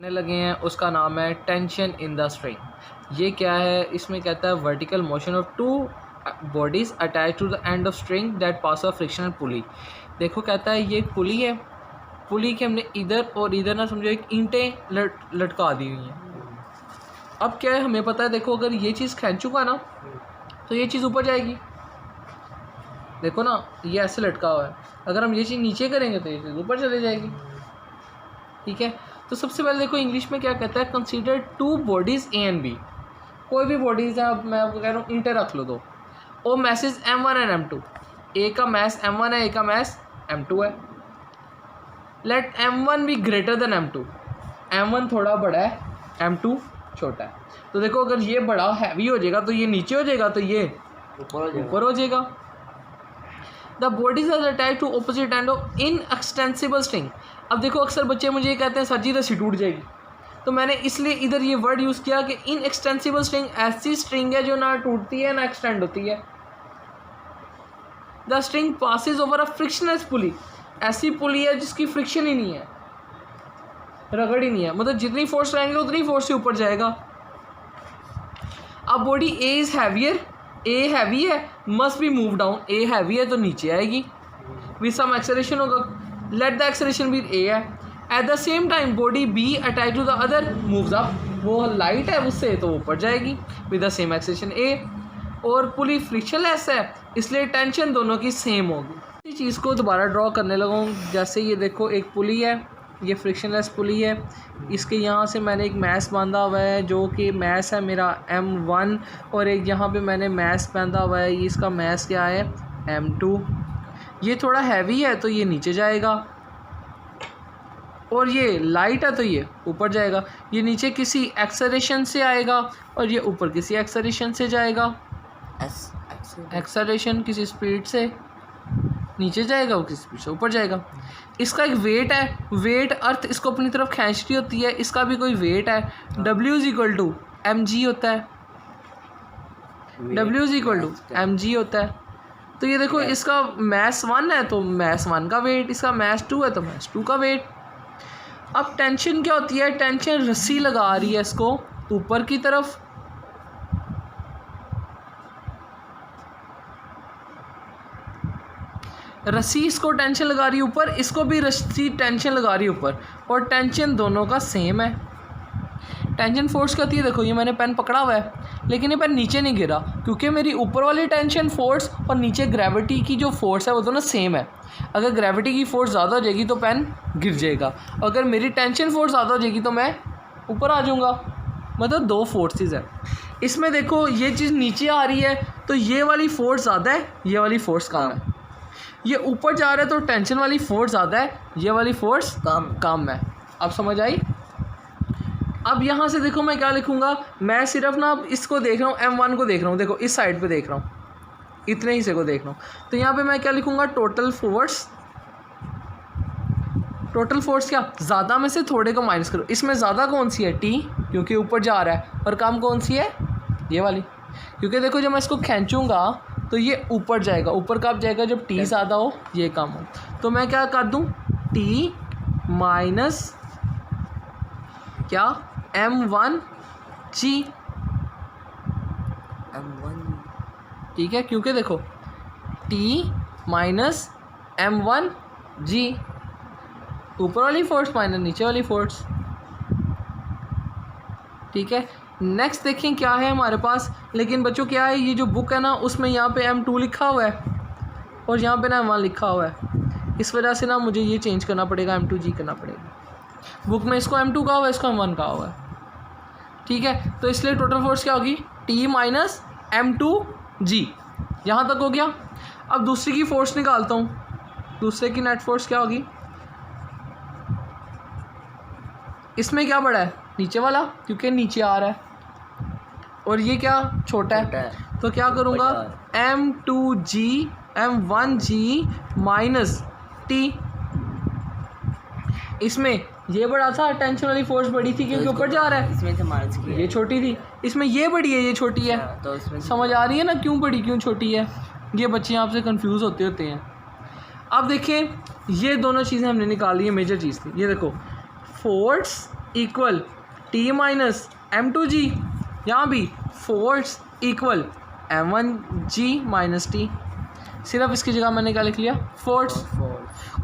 लगे हैं उसका नाम है टेंशन इन द स्ट्रिंग। ये क्या है? इसमें कहता है vertical motion of two bodies attach to the end of string that pass of frictional pulley. देखो कहता है ये पुली है, पुली के हमने इधर और इधर ना समझो एक ईंटें लटका दी हुई हैं। अब क्या है हमें पता है, देखो अगर ये चीज़ खींचूंगा ना तो ये चीज़ ऊपर जाएगी। देखो ना ये ऐसे लटका हुआ है, अगर हम ये चीज़ नीचे करेंगे तो ये चीज़ ऊपर चले जाएगी। ठीक है, तो सबसे पहले देखो इंग्लिश में क्या कहता है, consider two bodies A and B. कोई भी बॉडीज़ है, अब मैं आपको कह रहा हूँ ईंटें रख लो दो, ओ मैसेज M1 एंड M2। ए का मैस M1 है, ए का मैस M2 है। Late M1 be greater than M2। M1 थोड़ा बड़ा है, M2 छोटा है। तो देखो अगर ये बड़ा हैवी हो जाएगा तो ये नीचे हो जाएगा, तो ये ऊपर हो जाएगा। The bodies are attach to opposite end of inextensible string. अब देखो अक्सर बच्चे मुझे ये कहते हैं सर जी रस्सी टूट जाएगी, तो मैंने इसलिए इधर ये वर्ड यूज़ किया कि इनएक्सटेंसिबल स्ट्रिंग ऐसी स्ट्रिंग है जो ना टूटती है ना एक्सटेंड होती है। The string passes over a frictionless pulley. ऐसी पुली है जिसकी फ्रिक्शन ही नहीं है, रगड़ ही नहीं है, मतलब जितनी फोर्स लगाएंगे उतनी फोर्स से ऊपर जाएगा। अब body A is heavier, A heavy है, must be move down. A heavy है तो नीचे आएगी, विद सम एक्सेलरेशन होगा। Let the acceleration be A है। At the same time body B attach to the other moves up. वो light है उससे तो ऊपर जाएगी with the same acceleration A. और पुली फ्रिक्शनलेस है इसलिए टेंशन दोनों की सेम होगी। इस चीज़ को दोबारा ड्रॉ करने लगा हूँ। जैसे ये देखो एक पुली है, ये फ्रिक्शनलेस पुली है, इसके यहाँ से मैंने एक मैस बांधा हुआ है जो कि मैस है मेरा M1, और एक यहाँ पे मैंने मैस बांधा हुआ है, इसका मैस क्या है M2। ये थोड़ा हैवी है तो ये नीचे जाएगा, और ये लाइट है तो ये ऊपर जाएगा। ये नीचे किसी एक्सेलरेशन से आएगा और ये ऊपर किसी एक्सेलरेशन से जाएगा। एक्सेलरेशन किसी स्पीड से नीचे जाएगा, वो किसी स्पीड से ऊपर जाएगा। इसका एक वेट है, वेट अर्थ इसको अपनी तरफ खींचती होती है, इसका भी कोई वेट है। W = mg होता है, W = mg होता है। तो ये देखो इसका मैस 1 है तो मैस 1 का वेट, इसका मैस 2 है तो मैस 2 का वेट। अब टेंशन क्या होती है, टेंशन रस्सी लगा रही है इसको ऊपर की तरफ, रस्सी इसको टेंशन लगा रही है ऊपर, इसको भी रस्सी टेंशन लगा रही है ऊपर, और टेंशन दोनों का सेम है। टेंशन फोर्स क्या होती है, देखो ये मैंने पेन पकड़ा हुआ है लेकिन ये पेन नीचे नहीं गिरा, क्योंकि मेरी ऊपर वाली टेंशन फोर्स और नीचे ग्रेविटी की जो फोर्स है वो दोनों सेम है। अगर ग्रेविटी की फोर्स ज़्यादा हो जाएगी तो पेन गिर जाएगा, अगर मेरी टेंशन फोर्स ज़्यादा हो जाएगी तो मैं ऊपर आ जाऊँगा। मतलब दो फोर्सेस है इसमें। देखो ये चीज़ नीचे आ रही है तो ये वाली फोर्स ज़्यादा है, ये वाली फोर्स कम है। ये ऊपर जा रहा है तो टेंशन वाली फोर्स ज़्यादा है, ये वाली फोर्स कम है। अब समझ आई? अब यहाँ से देखो मैं क्या लिखूँगा, मैं सिर्फ ना अब इसको देख रहा हूँ, M1 को देख रहा हूँ, देखो इस साइड पे देख रहा हूँ, इतने हिस्से को देख रहा हूँ। तो यहाँ पे मैं क्या लिखूँगा, टोटल फोर्स। टोटल फोर्स क्या, ज़्यादा में से थोड़े को माइनस करो। इसमें ज़्यादा कौन सी है, T, क्योंकि ऊपर जा रहा है, और कम कौन सी है, ये वाली, क्योंकि देखो जब मैं इसको खींचूँगा तो ये ऊपर जाएगा। ऊपर कब जाएगा, जब T ज़्यादा हो ये कम हो। तो मैं क्या कर दूँ, T माइनस क्या M1G। ठीक है, क्योंकि देखो T माइनस M1G, ऊपर वाली फोर्स माइनस नीचे वाली फोर्स। ठीक है, नेक्स्ट देखें क्या है हमारे पास। लेकिन बच्चों क्या है, ये जो बुक है ना उसमें यहाँ पे M2 लिखा हुआ है और यहाँ पे ना M1 लिखा हुआ है, इस वजह से ना मुझे ये चेंज करना पड़ेगा, M2G करना पड़ेगा। बुक में इसको M2 कहा हुआ है, इसको M1 कहा हुआ है। ठीक है, तो इसलिए टोटल फोर्स क्या होगी, T माइनस M2G। यहाँ तक हो गया। अब दूसरी की फोर्स निकालता हूँ, दूसरे की नेट फोर्स क्या होगी। इसमें क्या बड़ा है, नीचे वाला, क्योंकि नीचे आ रहा है, और ये क्या छोटा है, तो क्या करूँगा, M2G M1G माइनस T। इसमें ये बड़ा था, टेंशन वाली फोर्स बड़ी थी क्योंकि ऊपर जा रहा है, इसमें से माइनस की ये छोटी थी। इसमें ये बड़ी है, ये छोटी है, तो इसमें समझ आ रही है ना क्यों बड़ी क्यों छोटी है। ये बच्चे आपसे कंफ्यूज होते हैं। अब देखें ये दोनों चीज़ें हमने निकाली है, मेजर चीज़ थी। ये देखो force equal T minus M2G, यहाँ भी force equal M1G minus T. सिर्फ इसकी जगह मैंने क्या लिख लिया, फोर्स।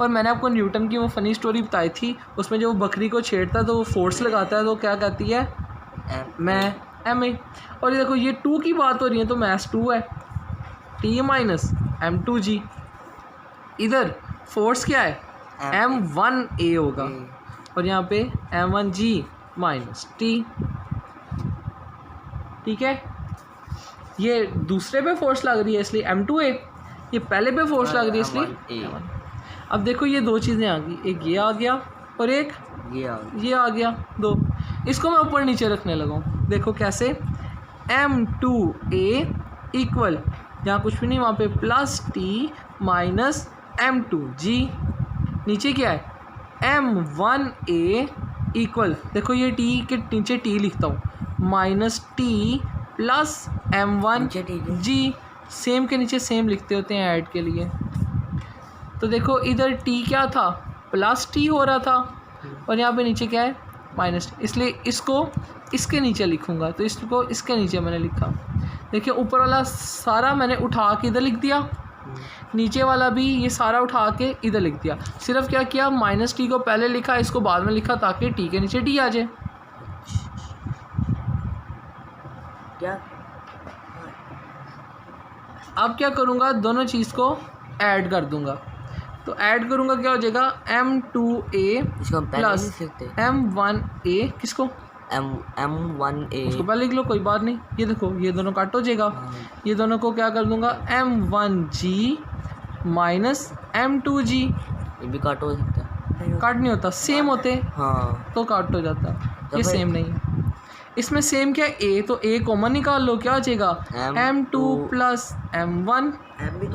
और मैंने आपको न्यूटन की वो फ़नी स्टोरी बताई थी, उसमें जो वो बकरी को छेड़ता है तो वो फोर्स लगाता है तो क्या कहती है, मैं MA। और ये देखो ये 2 की बात हो रही है तो मैथ 2 है, T माइनस M2G। इधर फोर्स क्या है, M1A होगा और यहाँ पे M1G माइनस T। ठीक है, ये दूसरे पे फोर्स लग रही है इसलिए M2A, ये पहले पे फोर्स लग रही है इसलिए M1। अब देखो ये दो चीज़ें आ गई, एक ये आ गया और एक ये आ गया, दो। इसको मैं ऊपर नीचे रखने लगा हूँ, देखो कैसे, M2A इक्वल, यहाँ कुछ भी नहीं, वहाँ पे प्लस T माइनस M2G। नीचे क्या है, M1A इक्वल, देखो ये T के नीचे T लिखता हूँ, minus T plus M1G। Same के नीचे सेम लिखते होते हैं ऐड के लिए। तो देखो इधर T क्या था, प्लस T हो रहा था और यहाँ पे नीचे क्या है, माइनस T, इसलिए इसको इसके नीचे लिखूँगा, तो इसको इसके नीचे मैंने लिखा। देखिए ऊपर वाला सारा मैंने उठा के इधर लिख दिया, नीचे वाला भी ये सारा उठा के इधर लिख दिया। सिर्फ क्या किया, माइनस T को पहले लिखा, इसको बाद में लिखा ताकि T के नीचे T आ जाए। क्या अब क्या करूँगा, दोनों चीज़ को ऐड कर दूँगा, तो ऐड करूँगा क्या हो जाएगा, M2A प्लस M1A, किसको, M1A, उसको पहले लिख लो, कोई बात नहीं। ये देखो ये दोनों काट हो जाएगा, ये दोनों को क्या कर दूँगा, M1G माइनस M2G। ये भी काट हो सकता है, काट नहीं होता, सेम होते हाँ तो काट हो जाता, ये सेम नहीं है। इसमें सेम क्या है, A, तो A कॉमन निकाल लो, क्या हो जाएगा, M2 प्लस M1,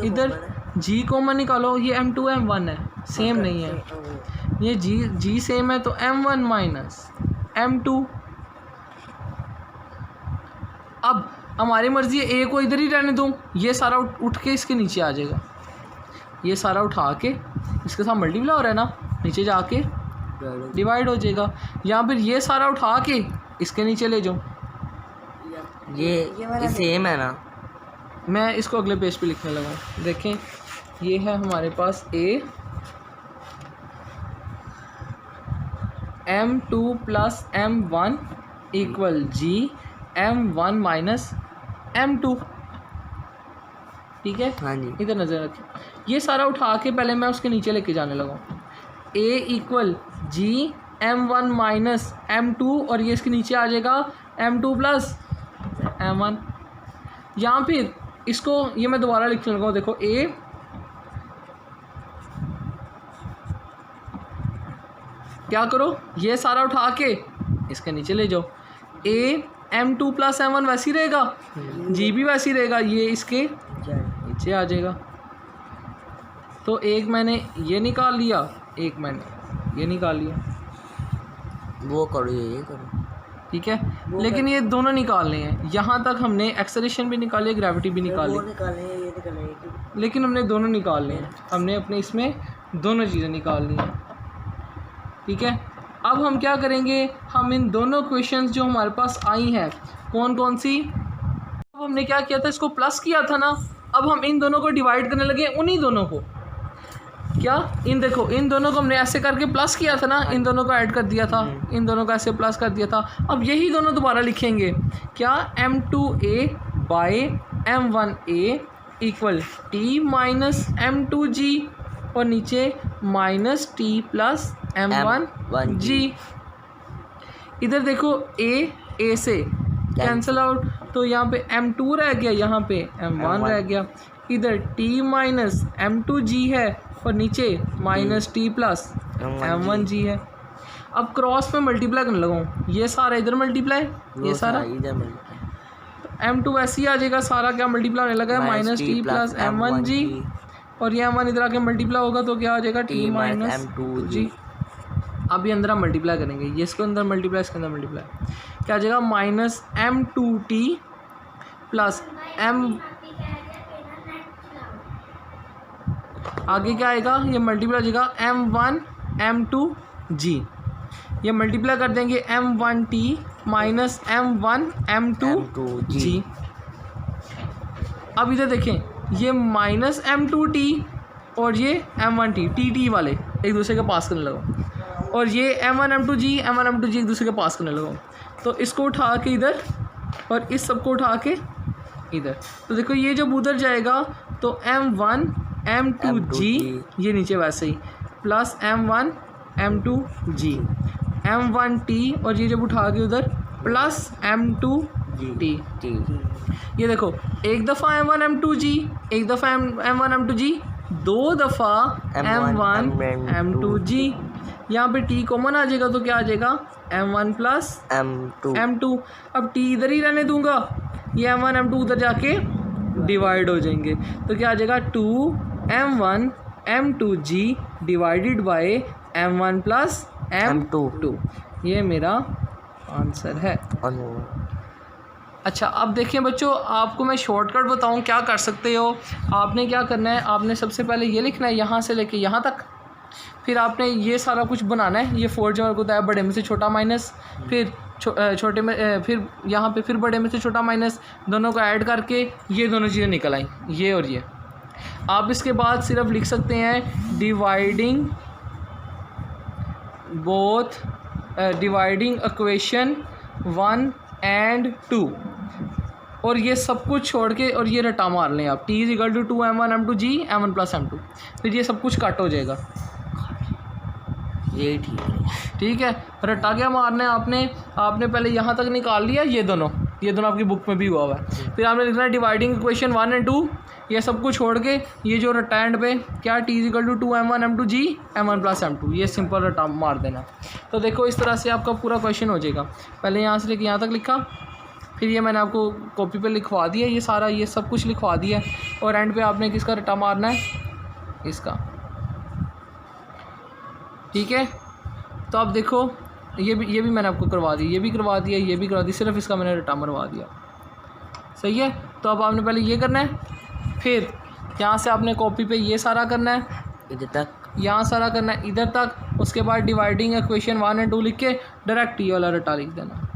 इधर G कॉमन निकालो, ये M2 M1 है, सेम नहीं है, ये G सेम है तो M1 माइनस M2। अब हमारी मर्जी है A को इधर ही रहने दूँ, ये सारा उठ के इसके नीचे आ जाएगा, ये सारा उठा के इसके साथ मल्टीप्लाई हो रहा है ना, नीचे जाके डिवाइड हो जाएगा, या फिर ये सारा उठा के इसके नीचे ले जाओ, ये सेम है ना। मैं इसको अगले पेज पे लिखने लगा, देखें ये है हमारे पास A, M2 plus M1 equal G M1 minus M2। ठीक है, हाँ जी, इधर नज़र रखें। ये सारा उठा के पहले मैं उसके नीचे लेके जाने लगा, A equal G M1 minus M2 और ये इसके नीचे आ जाएगा M2 प्लस M1। यहाँ फिर इसको ये मैं दोबारा लिखने लगा, देखो A क्या करो, ये सारा उठा के इसके नीचे ले जाओ, A M2 प्लस M1 वैसे ही रहेगा, G भी वैसे ही रहेगा, ये इसके नीचे आ जाएगा। तो एक मैंने ये निकाल लिया, एक मैंने ये निकाल लिया, वो करो ये करो, ठीक है। लेकिन ये दोनों निकालने हैं, यहाँ तक हमने एक्सेलरेशन भी निकाली, ग्रेविटी भी निकाली, लेकिन हमने दोनों निकालने हैं, हमने अपने इसमें दोनों चीज़ें निकालनी हैं। ठीक है, अब हम क्या करेंगे, हम इन दोनों क्वेश्चंस जो हमारे पास आई हैं, कौन कौन सी, अब हमने क्या किया था, इसको प्लस किया था ना, अब हम इन दोनों को डिवाइड करने लगे, उन्हीं दोनों को, क्या इन देखो इन दोनों को हमने ऐसे करके प्लस किया था ना, इन दोनों को ऐड कर दिया था, इन दोनों को ऐसे प्लस कर दिया था। अब यही दोनों दोबारा लिखेंगे, क्या, M2A bye M1A equal T minus M2G और नीचे माइनस T प्लस M1G। इधर देखो A से कैंसिल आउट, तो यहाँ पे M2 रह गया, यहाँ पे M1 रह गया, इधर T माइनस M2G है और नीचे माइनस T प्लस M1G है। अब क्रॉस में मल्टीप्लाई करने लगाऊँ, ये सारा इधर मल्टीप्लाई, ये सारा इधर मल्टीप्लाई, M2 ऐसे ही आ जाएगा, सारा क्या मल्टीप्लाई होने लगा है, माइनस T प्लस M1G और ये M1 इधर आके मल्टीप्लाई होगा तो क्या आ जाएगा, T माइनस M2G। अब ये अंदर हम मल्टीप्लाई करेंगे, ये इसको अंदर मल्टीप्लाई, इसके अंदर मल्टीप्लाई, क्या आ जाएगा, माइनस M2T प्लस M, आगे क्या आएगा, ये मल्टीप्लाई हो जाएगा M1 M2G। ये मल्टीप्लाई कर देंगे m1t माइनस m1m2g। अब इधर देखें ये माइनस m2t और ये m1t टी वाले एक दूसरे के पास करने लगा, और ये m1m2g एक दूसरे के पास करने लगा। तो इसको उठा के इधर और इस सब को उठा के इधर, तो देखो ये जब उधर जाएगा तो m1m2g ये नीचे वैसे ही प्लस m1m2g m1t, और ये जब उठा के उधर प्लस m2t। ये देखो एक दफ़ा m1m2g, एक दफ़ा m1m2g, दो दफ़ा m1m2g। यहाँ पे t कॉमन आ जाएगा तो क्या आ जाएगा m1 प्लस m2। अब t इधर ही रहने दूंगा, ये m1 m2 उधर जाके डिवाइड हो जाएंगे, तो क्या आ जाएगा 2m1 m2g divided by m1 plus m2। ये मेरा आंसर है। अच्छा अब देखिए बच्चों, आपको मैं शॉर्टकट बताऊं क्या कर सकते हो। आपने क्या करना है, आपने सबसे पहले ये लिखना है यहाँ से लेके यहाँ तक, फिर आपने ये सारा कुछ बनाना है। ये 4 जो मेरे को बताया बड़े में से छोटा माइनस, फिर छोटे में फिर यहाँ पे फिर बड़े में से छोटा माइनस, दोनों को ऐड करके ये दोनों चीज़ें निकल आई, ये और ये। आप इसके बाद सिर्फ लिख सकते हैं dividing both dividing equation 1 and 2, और ये सब कुछ छोड़ के और ये रटा मार लें आप, t = 2m1m2g m1 plus m2, फिर ये सब कुछ कट हो जाएगा। ये ठीक है, रटा क्या मारना है आपने पहले यहाँ तक निकाल लिया, ये दोनों आपकी बुक में भी हुआ है। फिर आपने लिखना है डिवाइडिंग इक्वेशन 1 and 2, ये सब कुछ छोड़ के ये जो रटा एंड पे क्या t = 2m1m2g m1 plus m2, ये सिंपल रटा मार देना। तो देखो इस तरह से आपका पूरा क्वेश्चन हो जाएगा। पहले यहाँ से लेके यहाँ तक लिखा, फिर ये मैंने आपको कॉपी पे लिखवा दिया, ये सारा ये सब कुछ लिखवा दिया, और एंड पे आपने किसका रटा मारना है, इसका। ठीक है, तो आप देखो ये भी मैंने आपको करवा दी, ये भी करवा दिया, ये भी करवा दी, सिर्फ इसका मैंने रटा मरवा दिया। सही है, तो अब आपने पहले ये करना है, फिर यहाँ से आपने कॉपी पे ये सारा करना है इधर तक, यहाँ सारा करना है इधर तक, उसके बाद डिवाइडिंग इक्वेशन 1 and 2 लिख के डायरेक्ट ये वाला रटा लिख देना।